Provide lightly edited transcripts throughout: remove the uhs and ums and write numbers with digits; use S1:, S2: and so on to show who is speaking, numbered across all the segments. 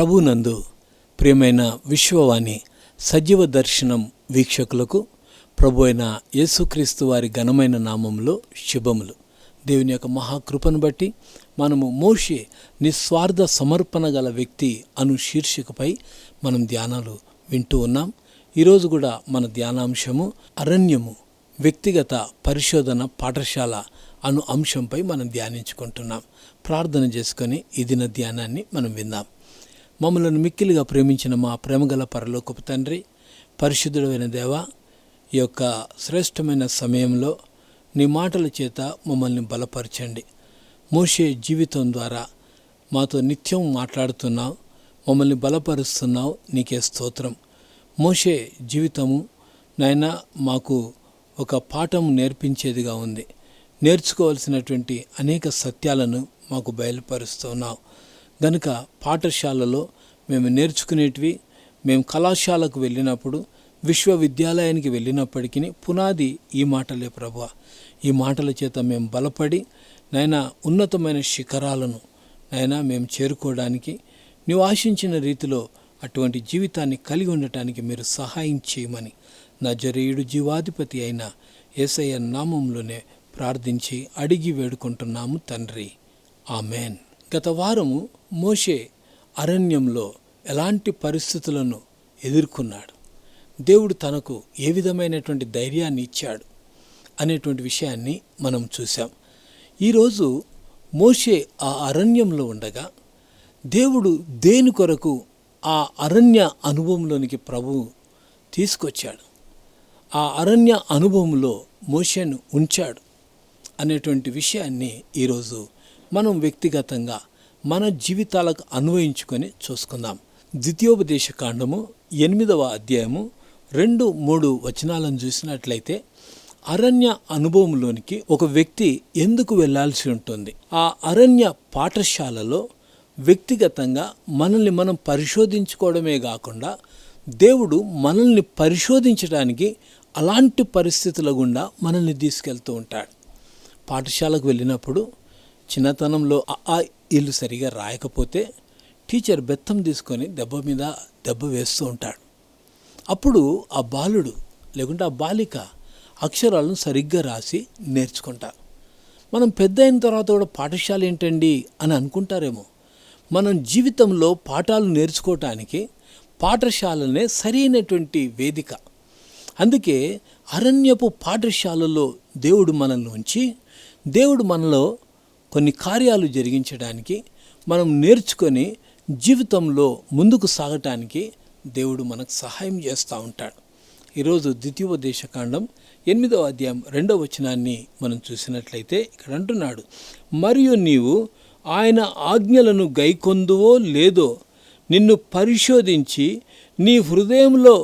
S1: ప్రభునందు ప్రియమైన విశ్వవాణి సజీవ దర్శనం వీక్షకులకు ప్రభు అయిన యేసుక్రీస్తు వారి ఘనమైన నామంలో శుభములు. దేవుని యొక్క మహాకృపను బట్టి మనము మోషే నిస్వార్థ సమర్పణ గల వ్యక్తి అను శీర్షికపై మనం ధ్యానాలు వింటూ ఉన్నాం. ఈరోజు కూడా మన ధ్యానాంశము అరణ్యము వ్యక్తిగత పరిశోధన పాఠశాల అను అంశంపై మనం ధ్యానించుకుంటున్నాం. ప్రార్థన చేసుకొని ఈ దిన ధ్యానాన్ని మనం విందాం. మమ్మలను మిక్కిలిగా ప్రేమించిన మా ప్రేమగల పరలోకపు తండ్రి, పరిశుద్ధుడైన దేవా, ఈ యొక్క శ్రేష్టమైన సమయంలో నీ మాటల చేత మమ్మల్ని బలపరచండి. మోషే జీవితం ద్వారా మాతో నిత్యం మాట్లాడుతున్నావు, మమ్మల్ని బలపరుస్తున్నావు. నీకే స్తోత్రం. మోషే జీవితము నాయనా మాకు ఒక పాఠం నేర్పించేదిగా ఉంది. నేర్చుకోవాల్సినటువంటి అనేక సత్యాలను మాకు బయలుపరుస్తున్నావు గనుక పాఠశాలలో మేము నేర్చుకునేటివి, మేము కళాశాలకు వెళ్ళినప్పుడు, విశ్వవిద్యాలయానికి వెళ్ళినప్పటికీ పునాది ఈ మాటలే ప్రభువా. ఈ మాటల చేత మేము బలపడి నాయనా ఉన్నతమైన శిఖరాలను నాయనా మేము చేరుకోవడానికి నీవు ఆశించిన రీతిలో అటువంటి జీవితాన్ని కలిగి ఉండటానికి మీరు సహాయం చేయమని నజరేయుడు జీవాధిపతి అయిన యేసయ్య నామంలోనే ప్రార్థించి అడిగి వేడుకుంటున్నాము తండ్రి, ఆమెన్. గత వారము మోషే అరణ్యంలో ఎలాంటి పరిస్థితులను ఎదుర్కొన్నాడు, దేవుడు తనకు ఏ విధమైనటువంటి ధైర్యాన్ని ఇచ్చాడు అనేటువంటి విషయాన్ని మనం చూసాం. ఈరోజు మోషే ఆ అరణ్యంలో ఉండగా దేవుడు దేని కొరకు ఆ అరణ్య అనుభవంలోనికి ప్రభువు తీసుకొచ్చాడు, ఆ అరణ్య అనుభవంలో మోషేను ఉంచాడు అనేటువంటి విషయాన్ని ఈరోజు మనం వ్యక్తిగతంగా మన జీవితాలకు అన్వయించుకొని చూసుకుందాం. ద్వితీయోపదేశ కాండము 8వ అధ్యాయము 2-3 వచనాలను చూసినట్లయితే అరణ్య అనుభవంలోనికి ఒక వ్యక్తి ఎందుకు వెళ్ళాల్సి ఉంటుంది? ఆ అరణ్య పాఠశాలలో వ్యక్తిగతంగా మనల్ని మనం పరిశోధించుకోవడమే కాకుండా దేవుడు మనల్ని పరిశోధించడానికి అలాంటి పరిస్థితుల గుండా మనల్ని తీసుకెళ్తూ ఉంటాడు. పాఠశాలకు వెళ్ళినప్పుడు చిన్నతనంలో ఆ ఇల్లు సరిగా రాయకపోతే టీచర్ బెత్తం తీసుకొని దెబ్బ మీద దెబ్బ వేస్తూ ఉంటాడు. అప్పుడు ఆ బాలుడు లేకుంటే ఆ బాలిక అక్షరాలను సరిగ్గా రాసి నేర్చుకుంటారు. మనం పెద్ద అయిన తర్వాత కూడా పాఠశాల ఏంటండి అని అనుకుంటారేమో. మనం జీవితంలో పాఠాలు నేర్చుకోవటానికి పాఠశాలనే సరైనటువంటి వేదిక. అందుకే అరణ్యపు పాఠశాలలో దేవుడు మనల్ని ఉంచి, దేవుడు మనలో కొన్ని కార్యాలు జరిగించడానికి, మనం నేర్చుకొని జీవితంలో ముందుకు సాగటానికి దేవుడు మనకు సహాయం చేస్తూ ఉంటాడు. ఈరోజు ద్వితీయోపదేశ కాండం 8వ అధ్యాయం 2వ వచనాన్ని మనం చూసినట్లయితే ఇక్కడ అంటున్నాడు, మరియు నీవు ఆయన ఆజ్ఞలను గైకొందువో లేదో నిన్ను పరిశోధించి నీ హృదయంలో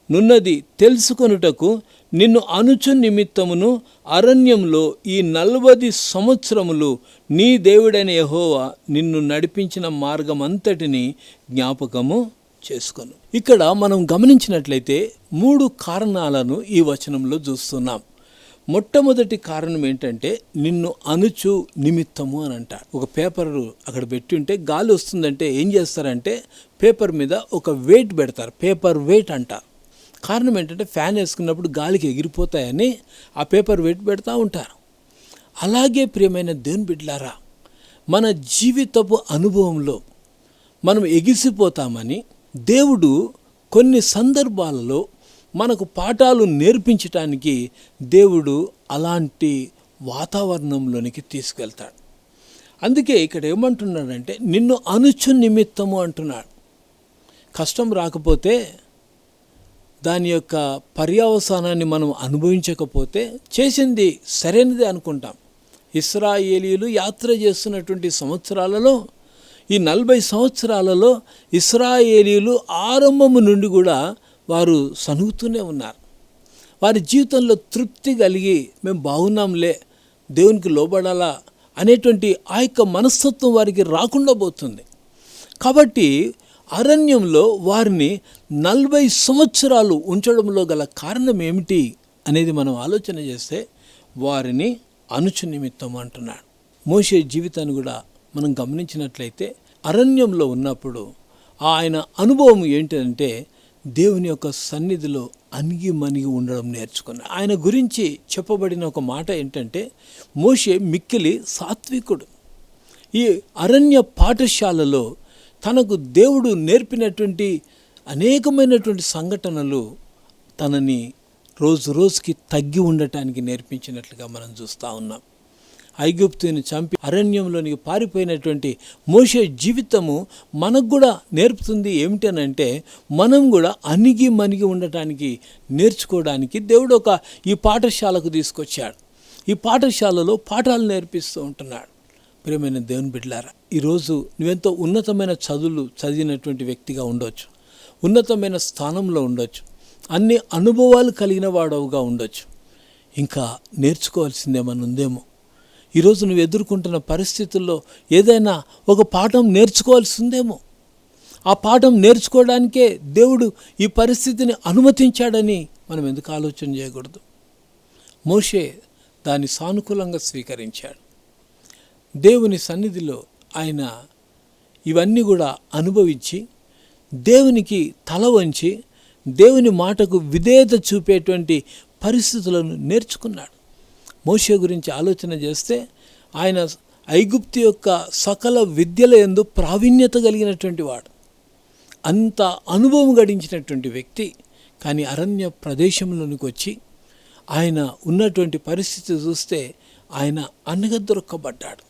S1: నున్నది తెలుసుకొనుటకు నిన్ను అనుచు నిమిత్తమును అరణ్యంలో ఈ 40 సంవత్సరములు నీ దేవుడైన యెహోవా నిన్ను నడిపించిన మార్గమంతటిని జ్ఞాపకము చేసుకొను. ఇక్కడ మనం గమనించినట్లయితే 3 కారణాలను ఈ వచనంలో చూస్తున్నాం. మొట్టమొదటి కారణం ఏంటంటే నిన్ను అనుచు నిమిత్తము అని అంటారు. ఒక పేపర్ అక్కడ పెట్టి ఉంటే గాలి వస్తుందంటే ఏం చేస్తారంటే పేపర్ మీద ఒక వెయిట్ పెడతారు, పేపర్ వెయిట్ అంటారు. కారణం ఏంటంటే ఫ్యాన్ వేసుకున్నప్పుడు గాలికి ఎగిరిపోతాయని ఆ పేపర్ వెయిట్ పెడతా ఉంటారు. అలాగే ప్రియమైన దేవుని బిడ్డలారా, మన జీవితపు అనుభవంలో మనం ఎగిసిపోతామని దేవుడు కొన్ని సందర్భాలలో మనకు పాఠాలు నేర్పించటానికి దేవుడు అలాంటి వాతావరణంలోనికి తీసుకెళ్తాడు. అందుకే ఇక్కడ ఏమంటున్నాడంటే నిన్ను అనుచు నిమిత్తము అంటున్నాడు. కష్టం రాకపోతే, దాని యొక్క పర్యవసానాన్ని మనం అనుభవించకపోతే చేసింది సరైనదే అనుకుంటాం. ఇశ్రాయేలీయులు యాత్ర చేస్తున్నటువంటి సంవత్సరాలలో, ఈ 40 సంవత్సరాలలో ఇశ్రాయేలీయులు ఆరంభము నుండి కూడా వారు సనుగుతూనే ఉన్నారు. వారి జీవితంలో తృప్తి కలిగి మేము బాగున్నాంలే, దేవునికి లోబడాలా అనేటువంటి ఆ యొక్క మనస్తత్వం వారికి రాకుండా పోతుంది. కాబట్టి అరణ్యంలో వారిని 40 సంవత్సరాలు ఉంచడంలో గల కారణం ఏమిటి అనేది మనం ఆలోచన చేస్తే వారిని అనుచు నిమిత్తం అంటున్నాడు. మోషే జీవితాన్ని కూడా మనం గమనించినట్లయితే అరణ్యంలో ఉన్నప్పుడు ఆయన అనుభవం ఏంటంటే దేవుని యొక్క సన్నిధిలో అణిగి మణిగి ఉండడం నేర్చుకున్నాడు. ఆయన గురించి చెప్పబడిన ఒక మాట ఏంటంటే మోషే మిక్కిలి సాత్వికుడు. ఈ అరణ్య పాఠశాలలో తనకు దేవుడు నేర్పినటువంటి అనేకమైనటువంటి సంఘటనలు తనని రోజు రోజుకి తగ్గి ఉండటానికి నేర్పించినట్లుగా మనం చూస్తూ ఉన్నాం. ఐగుప్తుని చంపి అరణ్యంలోనికి పారిపోయినటువంటి మోషే జీవితము మనకు కూడా నేర్పుతుంది ఏమిటనంటే మనం కూడా అణిగి మణిగి ఉండటానికి నేర్చుకోవడానికి దేవుడు ఈ పాఠశాలకు తీసుకొచ్చాడు. ఈ పాఠశాలలో పాఠాలు నేర్పిస్తూ ఉంటున్నాడు. ప్రియమైన దేవుని బిడ్డలారా, ఈరోజు నువ్వెంతో ఉన్నతమైన చదువులు చదివినటువంటి వ్యక్తిగా ఉండొచ్చు, ఉన్నతమైన స్థానంలో ఉండొచ్చు, అన్ని అనుభవాలు కలిగిన వాడవుగా ఉండొచ్చు. ఇంకా నేర్చుకోవాల్సిందేమన్నా ఉందేమో. ఈరోజు నువ్వు ఎదుర్కొంటున్న పరిస్థితుల్లో ఏదైనా ఒక పాఠం నేర్చుకోవాల్సి ఉందేమో. ఆ పాఠం నేర్చుకోవడానికే దేవుడు ఈ పరిస్థితిని అనుమతించాడని మనం ఎందుకు ఆలోచన చేయకూడదు? మోషే దాన్ని సానుకూలంగా స్వీకరించాడు. దేవుని సన్నిధిలో ఆయన ఇవన్నీ కూడా అనుభవించి దేవునికి తల వంచి దేవుని మాటకు విధేయత చూపేటువంటి పరిస్థితులను నేర్చుకున్నాడు. మోషే గురించి ఆలోచన చేస్తే ఆయన ఐగుప్తు యొక్క సకల విద్యల యందు ప్రావీణ్యత కలిగినటువంటి వాడు, అంత అనుభవం గడించినటువంటి వ్యక్తి. కానీ అరణ్య ప్రదేశంలోనికి వచ్చి ఆయన ఉన్నటువంటి పరిస్థితి చూస్తే ఆయన అణగదొరక్కబడ్డాడు.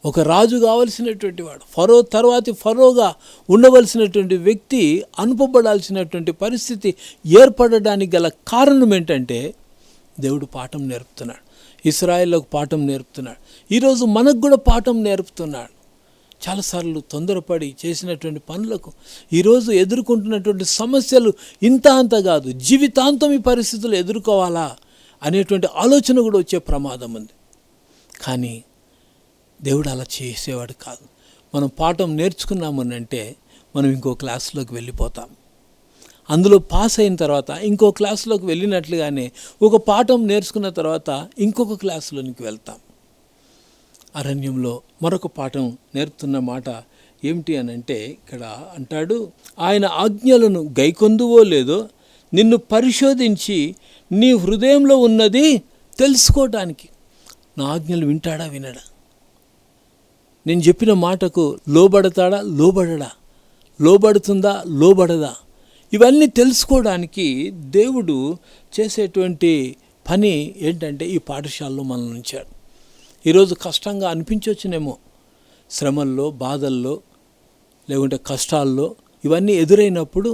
S1: ఒక రాజు కావలసినటువంటి వాడు, ఫరో తర్వాతి ఫరోగా ఉండవలసినటువంటి వ్యక్తి అనుపబడాల్సినటువంటి పరిస్థితి ఏర్పడడానికి గల కారణం ఏంటంటే దేవుడు పాఠం నేర్పుతున్నాడు. ఇశ్రాయేలుకు పాఠం నేర్పుతున్నాడు. ఈరోజు మనకు కూడా పాఠం నేర్పుతున్నాడు. చాలాసార్లు తొందరపడి చేసినటువంటి పనులకు ఈరోజు ఎదుర్కొంటున్నటువంటి సమస్యలు ఇంత అంత కాదు, జీవితాంతం ఈ పరిస్థితులు ఎదుర్కోవాలా అనేటువంటి ఆలోచన కూడా వచ్చే ప్రమాదం ఉంది. కానీ దేవుడు అలా చేసేవాడు కాదు. మనం పాఠం నేర్చుకున్నామనంటే మనం ఇంకో క్లాసులోకి వెళ్ళిపోతాం. అందులో పాస్ అయిన తర్వాత ఇంకో క్లాసులోకి వెళ్ళినట్లుగానే ఒక పాఠం నేర్చుకున్న తర్వాత ఇంకొక క్లాసులోనికి వెళ్తాం. అరణ్యంలో మరొక పాఠం నేర్పుతున్న మాట ఏమిటి అనంటే ఇక్కడ అంటాడు, ఆయన ఆజ్ఞలను గైకొందువో లేదో నిన్ను పరిశోధించి నీ హృదయంలో ఉన్నది తెలుసుకోవటానికి. నా ఆజ్ఞలు వింటాడా వినడా? నేను చెప్పిన మాటకు లోబడతాడా లోబడడా? లోబడుతుందా లోబడదా? ఇవన్నీ తెలుసుకోవడానికి దేవుడు చేసేటువంటి పని ఏంటంటే ఈ పాఠశాలలో మనల్ని ఉంచాడు. ఈరోజు కష్టంగా అనిపించవచ్చునేమో, శ్రమల్లో, బాధల్లో, లేకుంటే కష్టాల్లో ఇవన్నీ ఎదురైనప్పుడు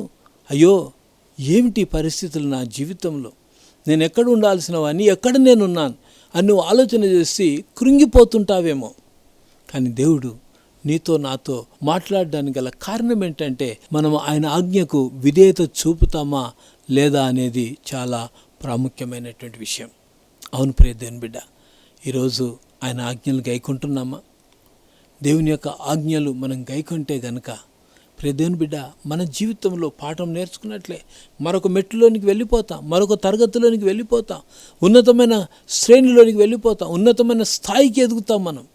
S1: అయ్యో ఏమిటి పరిస్థితులు నా జీవితంలో, నేను ఎక్కడ ఉండాల్సినవన్నీ ఎక్కడ నేనున్నాను అని నువ్వు ఆలోచన చేసి కృంగిపోతుంటావేమో. కానీ దేవుడు నీతో నాతో మాట్లాడడానికి గల కారణం ఏంటంటే మనం ఆయన ఆజ్ఞకు విధేయత చూపుతామా లేదా అనేది చాలా ప్రాముఖ్యమైనటువంటి విషయం. అవును ప్రియ దేవుని బిడ్డ, ఈరోజు ఆయన ఆజ్ఞలు గైకుంటున్నామా? దేవుని యొక్క ఆజ్ఞలు మనం గైకుంటే గనక ప్రియ దేవుని బిడ్డ మన జీవితంలో పాఠం నేర్చుకున్నట్లే మరొక మెట్టులోనికి వెళ్ళిపోతాం, మరొక తరగతిలోనికి వెళ్ళిపోతాం, ఉన్నతమైన శ్రేణిలోనికి వెళ్ళిపోతాం, ఉన్నతమైన స్థాయికి ఎదుగుతాం మనం.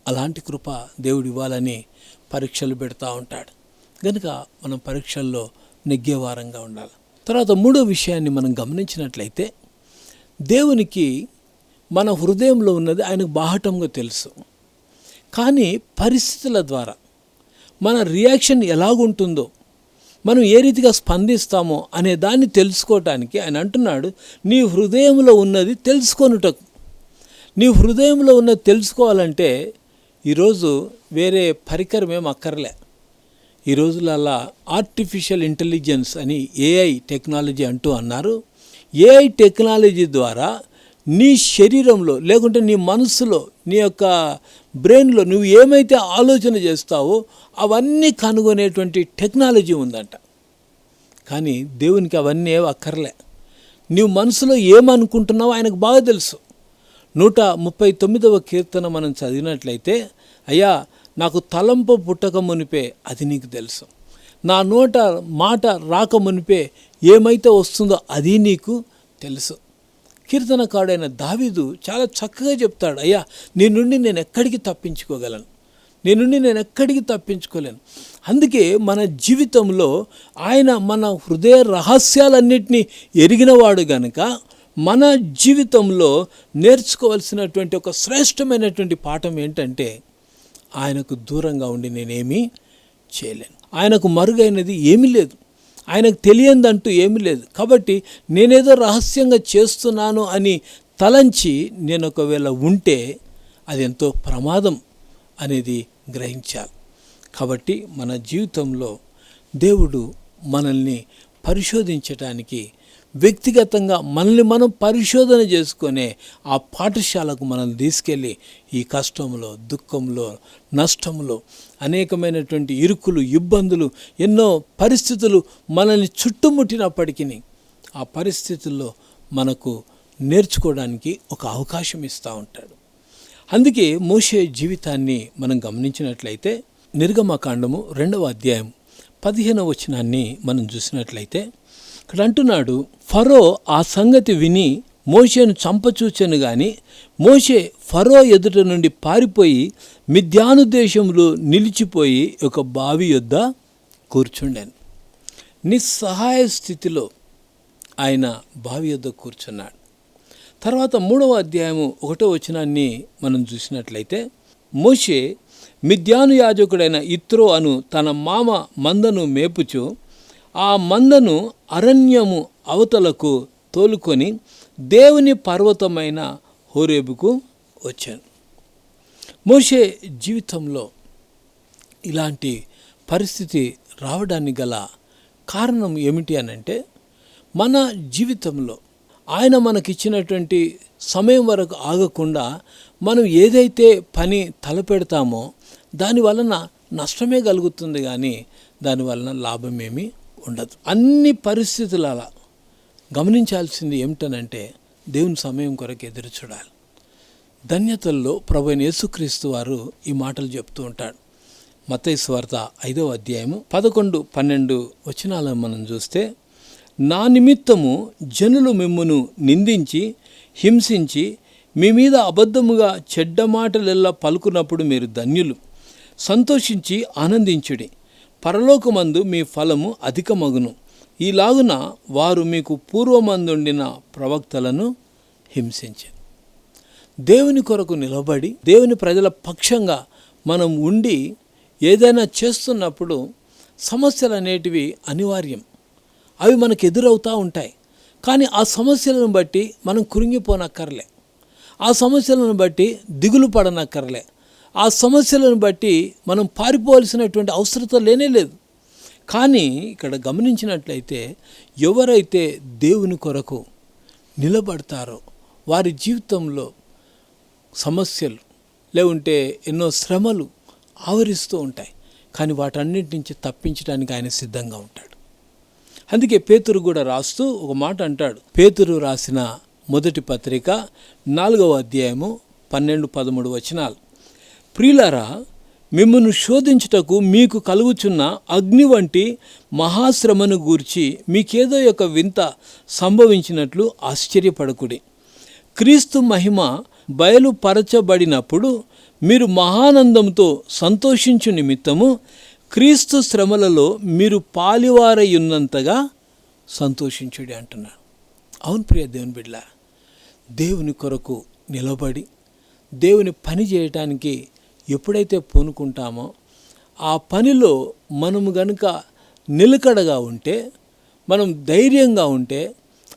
S1: అలాంటి కృప దేవుడు ఇవ్వాలని పరీక్షలు పెడతా ఉంటాడు. కనుక మనం పరీక్షల్లో నెగ్గేవారంగా ఉండాలి. తర్వాత మూడో విషయాన్ని మనం గమనించినట్లయితే దేవునికి మన హృదయంలో ఉన్నది ఆయనకు బాహటంగా తెలుసు. కానీ పరిస్థితుల ద్వారా మన రియాక్షన్ ఎలాగుంటుందో, మనం ఏ రీతిగా స్పందిస్తామో అనే దాన్ని తెలుసుకోవటానికి ఆయన అంటున్నాడు, నీ హృదయంలో ఉన్నది తెలుసుకొనుటకు. నీ హృదయంలో ఉన్నది తెలుసుకోవాలంటే ఈరోజు వేరే పరికరం ఏం అక్కర్లే. ఈ రోజులల్లా ఆర్టిఫిషియల్ ఇంటెలిజెన్స్ అని ఏఐ టెక్నాలజీ అంటూ అన్నారు. ఏఐ టెక్నాలజీ ద్వారా నీ శరీరంలో లేకుంటే నీ మనసులో నీ యొక్క బ్రెయిన్లో నువ్వు ఏమైతే ఆలోచన చేస్తావో అవన్నీ కనుగొనేటువంటి టెక్నాలజీ ఉందంట. కానీ దేవునికి అవన్నీ అక్కర్లే. నీవు మనసులో ఏమనుకుంటున్నావో ఆయనకు బాగా తెలుసు. 139వ కీర్తన మనం చదివినట్లయితే, అయ్యా నాకు తలంపు పుట్టక మునిపే అది నీకు తెలుసు, నా నోట మాట రాక మునిపే ఏమైతే వస్తుందో అది నీకు తెలుసు. కీర్తనకారుడైన దావీదు చాలా చక్కగా చెప్తాడు, అయ్యా నీ నుండి నేను ఎక్కడికి తప్పించుకోగలను, నేను ఎక్కడికి తప్పించుకోలేను. అందుకే మన జీవితంలో ఆయన మన హృదయ రహస్యాలన్నిటినీ ఎరిగినవాడు గనుక మన జీవితంలో నేర్చుకోవాల్సినటువంటి ఒక శ్రేష్టమైనటువంటి పాఠం ఏంటంటే, ఆయనకు దూరంగా ఉండి నేనేమీ చేయలేను. ఆయనకు మరుగైనది ఏమీ లేదు, ఆయనకు తెలియందంటూ ఏమీ లేదు. కాబట్టి నేనేదో రహస్యంగా చేస్తున్నాను అని తలంచి నేను ఒకవేళ ఉంటే అది ఎంతో ప్రమాదం అనేది గ్రహించాలి. కాబట్టి మన జీవితంలో దేవుడు మనల్ని పరిశోధించటానికి, వ్యక్తిగతంగా మనల్ని మనం పరిశోధన చేసుకునే ఆ పాఠశాలకు మనల్ని తీసుకెళ్ళి ఈ కష్టంలో, దుఃఖంలో, నష్టంలో, అనేకమైనటువంటి ఇరుకులు, ఇబ్బందులు, ఎన్నో పరిస్థితులు మనల్ని చుట్టుముట్టినప్పటికీ ఆ పరిస్థితుల్లో మనకు నేర్చుకోవడానికి ఒక అవకాశం ఇస్తూ ఉంటాడు. అందుకే మోషే జీవితాన్ని మనం గమనించినట్లయితే నిర్గమకాండము 2వ అధ్యాయం 15వ వచనాన్ని మనం చూసినట్లయితే ఇక్కడ అంటున్నాడు, ఫరో ఆ సంగతి విని మోషేను చంపచూచెను గాని మోషే ఫరో ఎదుట నుండి పారిపోయి మిద్యాను దేశంలో నిలిచిపోయి ఒక బావి యొద్ద కూర్చుండాను. నిస్సహాయ స్థితిలో ఆయన బావి యొద్ద కూర్చున్నాడు. తర్వాత 3వ అధ్యాయము 1వ వచనాన్ని మనం చూసినట్లయితే, మోషే మిద్యాను యాజకుడైన ఇత్రో అను తన మామ మందను మేపుచు ఆ మందను అరణ్యము అవతలకు తోలుకొని దేవుని పర్వతమైన హోరేబుకు వచ్చాను. మోషే జీవితంలో ఇలాంటి పరిస్థితి రావడానికి గల కారణం ఏమిటి అనంటే, మన జీవితంలో ఆయన మనకిచ్చినటువంటి సమయం వరకు ఆగకుండా మనం ఏదైతే పని తలపెడతామో దాని వలన నష్టమే కలుగుతుంది, కానీ దాని వలన లాభమేమీ ఉండదు. అన్ని పరిస్థితుల గమనించాల్సింది ఏమిటనంటే, దేవుని సమయం కొరకు ఎదురు చూడాలి. ధన్యతల్లో ప్రభువైన యేసుక్రీస్తు వారు ఈ మాటలు చెప్తూ ఉంటాడు. మత్తయి సువార్త 5వ అధ్యాయము 11, 12 వచనాలను మనం చూస్తే, నా నిమిత్తము జనులు మిమ్మును నిందించి హింసించి మీ మీద అబద్ధముగా చెడ్డ మాటలెల్లా పలుకున్నప్పుడు మీరు ధన్యులు, సంతోషించి ఆనందించుడి, పరలోకమందు మీ ఫలము అధికమగును. ఈలాగున వారు మీకు పూర్వమందుండిన ప్రవక్తలను హింసించారు. దేవుని కొరకు నిలబడి దేవుని ప్రజల పక్షంగా మనం ఉండి ఏదైనా చేస్తున్నప్పుడు సమస్యలు అనేటివి అనివార్యం, అవి మనకు ఎదురవుతూ ఉంటాయి. కానీ ఆ సమస్యలను బట్టి మనం కృంగిపోనక్కర్లే, ఆ సమస్యలను బట్టి దిగులు పడనక్కర్లే, ఆ సమస్యలను బట్టి మనం పారిపోవాల్సినటువంటి అవసరం లేనే లేదు. కానీ ఇక్కడ గమనించినట్లయితే ఎవరైతే దేవుని కొరకు నిలబడతారో వారి జీవితంలో సమస్యలు లేకుంటే ఎన్నో శ్రమలు ఆవరిస్తూ ఉంటాయి, కానీ వాటన్నిటి నుంచి తప్పించడానికి ఆయన సిద్ధంగా ఉంటాడు. అందుకే పేతురు కూడా రాస్తూ ఒక మాట అంటాడు. పేతురు రాసిన మొదటి పత్రిక 4వ అధ్యాయము 12, 13 వచనాలు, ప్రియులారా, మిమ్మును శోధించుటకు మీకు కలుగుచున్న అగ్ని వంటి మహాశ్రమను గూర్చి మీకేదో ఒక వింత సంభవించినట్లు ఆశ్చర్యపడకుడి. క్రీస్తు మహిమ బయలుపరచబడినప్పుడు మీరు మహానందంతో సంతోషించు నిమిత్తము క్రీస్తు శ్రమలలో మీరు పాలివారయున్నంతగా సంతోషించుడి అంటున్నాడు. అవును ప్రియ దేవుని బిడ్డలారా, దేవుని కొరకు నిలబడి దేవుని పని చేయటానికి ఎప్పుడైతే పూనుకుంటామో ఆ పనిలో మనము గనుక నిలకడగా ఉంటే, మనం ధైర్యంగా ఉంటే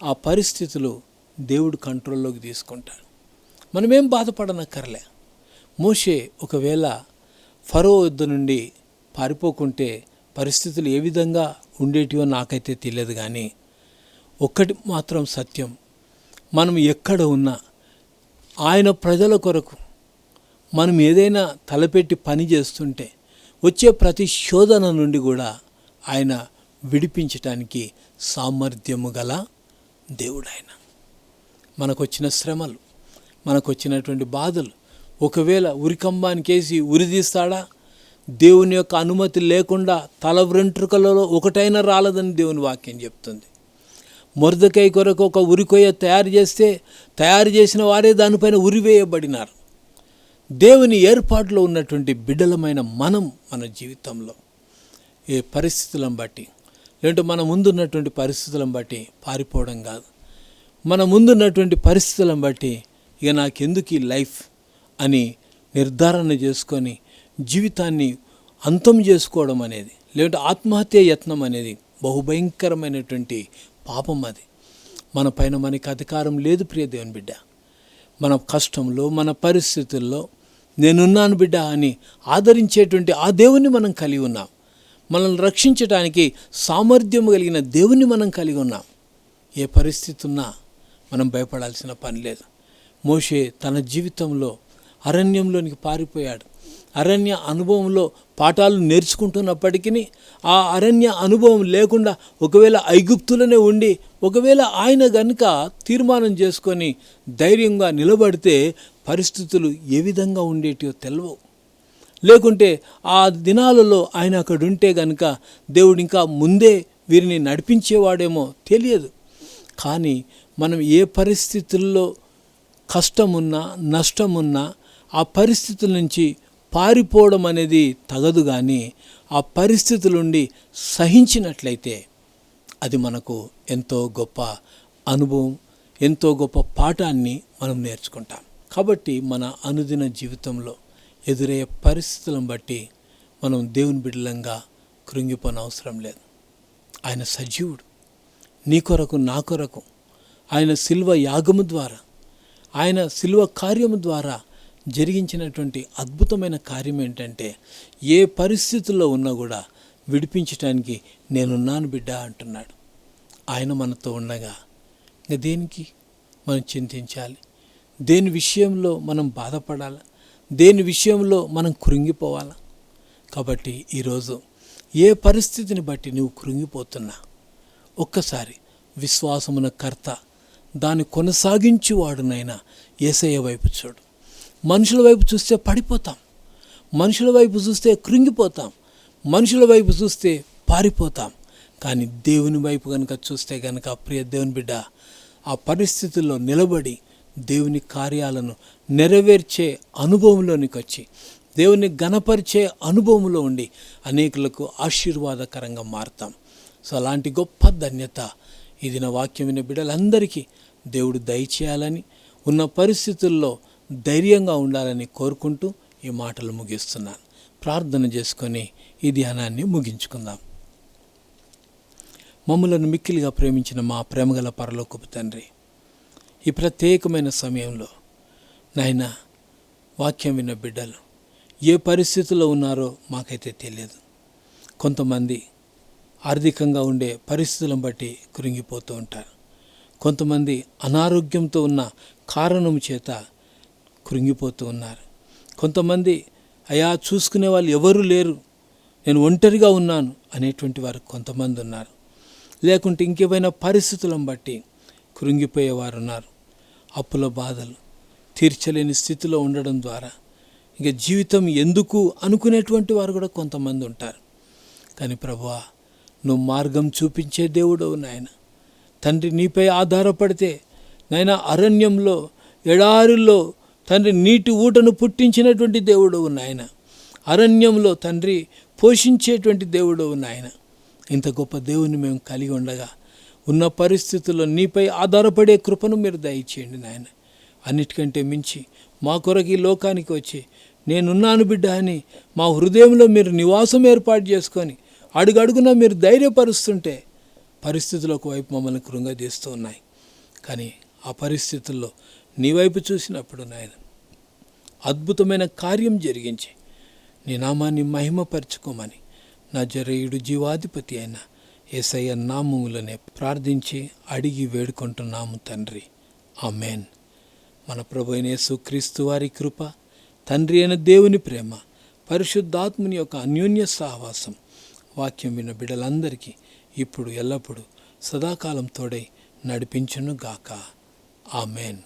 S1: ఆ పరిస్థితులు దేవుడు కంట్రోల్లోకి తీసుకుంటాడు. మనమేం బాధపడనక్కర్లే. మోషే ఒకవేళ ఫరో వద్ద నుండి పారిపోకుంటే పరిస్థితులు ఏ విధంగా ఉండేటివో నాకైతే తెలియదు, కానీ ఒక్కటి మాత్రం సత్యం, మనం ఎక్కడ ఉన్నా ఆయన ప్రజల కొరకు మనం ఏదైనా తలపెట్టి పని చేస్తుంటే వచ్చే ప్రతి శోధన నుండి కూడా ఆయన విడిపించటానికి సామర్థ్యము గల దేవుడు ఆయన. మనకొచ్చిన శ్రమలు, మనకొచ్చినటువంటి బాధలు ఒకవేళ ఉరికంబానికేసి ఉరిదీస్తాడా? దేవుని యొక్క అనుమతి లేకుండా తల వెంట్రుకలలో ఒకటైనా రాలదని దేవుని వాక్యం చెప్తుంది. మొర్దెకై కొరకు ఒక ఉరికొయ్య తయారు చేసిన వారే దానిపైన ఉరివేయబడినారు. దేవుని ఏర్పాటులో ఉన్నటువంటి బిడ్డలమైన మనం మన జీవితంలో ఏ పరిస్థితులను బట్టి, లేదంటే మన ముందున్నటువంటి పరిస్థితులను బట్టి పారిపోవడం కాదు, మన ముందున్నటువంటి పరిస్థితులను బట్టి ఇక నాకెందుకు ఈ లైఫ్ అని నిర్ధారణ చేసుకొని జీవితాన్ని అంతం చేసుకోవడం అనేది, లేదంటే ఆత్మహత్య యత్నం అనేది బహుభయంకరమైనటువంటి పాపం. అది మన పైన మనకి అధికారం లేదు ప్రియ దేవుని బిడ్డ. మన కష్టంలో, మన పరిస్థితుల్లో నేనున్నాను బిడ్డ అని ఆదరించేటువంటి ఆ దేవుణ్ణి మనం కలిగి ఉన్నాం. మనల్ని రక్షించడానికి సామర్థ్యం కలిగిన దేవుణ్ణి మనం కలిగి ఉన్నాం. ఏ పరిస్థితి ఉన్నా మనం భయపడాల్సిన పని లేదు. మోషే తన జీవితంలో అరణ్యంలోనికి పారిపోయాడు. అరణ్య అనుభవంలో పాఠాలు నేర్చుకుంటున్నప్పటికీ ఆ అరణ్య అనుభవం లేకుండా ఒకవేళ ఐగుప్తులోనే ఉండి ఒకవేళ ఆయన గనుక తీర్మానం చేసుకొని ధైర్యంగా నిలబడితే పరిస్థితులు ఏ విధంగా ఉండేటివో తెలియవు. లేకుంటే ఆ దినాలలో ఆయన అక్కడ ఉంటే గనుక దేవుడు ఇంకా ముందే వీరిని నడిపించేవాడేమో తెలియదు. కానీ మనం ఏ పరిస్థితుల్లో కష్టమున్నా నష్టమున్నా ఆ పరిస్థితుల నుంచి పారిపోవడం అనేది తగదు. కానీ ఆ పరిస్థితుల నుండి సహించినట్లయితే అది మనకు ఎంతో గొప్ప అనుభవం, ఎంతో గొప్ప పాఠాన్ని మనం నేర్చుకుంటాం. కాబట్టి మన అనుదిన జీవితంలో ఎదురయ్యే పరిస్థితులను బట్టి మనం దేవుని బిడ్డలంగా కృంగిపోని అవసరం లేదు. ఆయన సజీవుడు. నీ కొరకు నా కొరకు ఆయన శిల్వ యాగము ద్వారా, ఆయన శిల్వ కార్యము ద్వారా జరిగించినటువంటి అద్భుతమైన కార్యం ఏంటంటే ఏ పరిస్థితుల్లో ఉన్నా కూడా విడిపించడానికి నేనున్నాను బిడ్డ అంటున్నాడు. ఆయన మనతో ఉండగా ఇంకా దేనికి మనం చింతించాలి? దేని విషయంలో మనం బాధపడాలా? దేని విషయంలో మనం కృంగిపోవాలా? కాబట్టి ఈరోజు ఏ పరిస్థితిని బట్టి నువ్వు కృంగిపోతున్నా ఒక్కసారి విశ్వాసమున కర్త, దాన్ని కొనసాగించువాడునైనా యేసయ్య వైపు చూడు. మనుషుల వైపు చూస్తే పడిపోతాం, మనుషుల వైపు చూస్తే కృంగిపోతాం, మనుషుల వైపు చూస్తే పారిపోతాం. కానీ దేవుని వైపు కనుక చూస్తే కనుక ప్రియ దేవుని బిడ్డ ఆ పరిస్థితుల్లో నిలబడి దేవుని కార్యాలను నెరవేర్చే అనుభవంలోనికి వచ్చి దేవుని ఘనపరిచే అనుభవంలో ఉండి అనేకులకు ఆశీర్వాదకరంగా మారుతాం. సో అలాంటి గొప్ప ధన్యత ఇది నా వాక్యం వినే బిడ్డలందరికీ దేవుడు దయచేయాలని, ఉన్న పరిస్థితుల్లో ధైర్యంగా ఉండాలని కోరుకుంటూ ఈ మాటలు ముగిస్తున్నాను. ప్రార్థన చేసుకొని ఈ ధ్యానాన్ని ముగించుకుందాం. మమ్మలను మిక్కిలిగా ప్రేమించిన మా ప్రేమగల పరలోకపు తండ్రి, ఈ ప్రత్యేకమైన సమయంలో నాయన వాక్యం విన్న బిడ్డలు ఏ పరిస్థితుల్లో ఉన్నారో మాకైతే తెలియదు. కొంతమంది ఆర్థికంగా ఉండే పరిస్థితులను బట్టి కృంగిపోతూ ఉంటారు. కొంతమంది అనారోగ్యంతో ఉన్న కారణం చేత కృంగిపోతూ ఉన్నారు. కొంతమంది అయా చూసుకునే వాళ్ళు ఎవరు లేరు, నేను ఒంటరిగా ఉన్నాను అనేటువంటి వారు కొంతమంది ఉన్నారు. లేకుంటే ఇంకేమైనా పరిస్థితులను బట్టి కృంగిపోయేవారు ఉన్నారు. అప్పుల బాధలు తీర్చలేని స్థితిలో ఉండడం ద్వారా ఇక జీవితం ఎందుకు అనుకునేటువంటి వారు కూడా కొంతమంది ఉంటారు. కానీ ప్రభువా, నువ్వు మార్గం చూపించే దేవుడవు నాయన. తండ్రి, నీపై ఆధారపడితే నాయన అరణ్యంలో ఎడారిలో తండ్రి నీటి ఊటను పుట్టించినటువంటి దేవుడవు నాయన. అరణ్యంలో తండ్రి పోషించేటువంటి దేవుడవు నాయన. ఇంత గొప్ప దేవుని మేము కలిగి ఉండగా ఉన్న పరిస్థితుల్లో నీపై ఆధారపడే కృపను మీరు దయచేయండి నాయన. అన్నిటికంటే మించి మా కొరకు ఈ లోకానికి వచ్చి నేనున్నాను బిడ్డ అని మా హృదయంలో మీరు నివాసం ఏర్పాటు చేసుకొని అడుగడుగున మీరు ధైర్యపరుస్తుంటే పరిస్థితులు ఒకవైపు మమ్మల్ని కృంగదీస్తూ ఉన్నాయి. కానీ ఆ పరిస్థితుల్లో నీ వైపు చూసినప్పుడు నాయన అద్భుతమైన కార్యం జరిగించి నీ నామాన్ని మహిమపరచుకోమని నజరేయుడు జీవాధిపతి అయిన యేసయ్య నామములనే ప్రార్థించి అడిగి వేడుకుంటున్నాము తండ్రి. ఆమేన్. మన ప్రభు అయిన యేసుక్రీస్తు వారి కృప, తండ్రి అయిన దేవుని ప్రేమ, పరిశుద్ధాత్ముని యొక్క అన్యోన్య సహవాసం వాక్యం విన్న బిడ్డలందరికీ ఇప్పుడు ఎల్లప్పుడూ సదాకాలం తోడై నడిపించును గాక. ఆమేన్.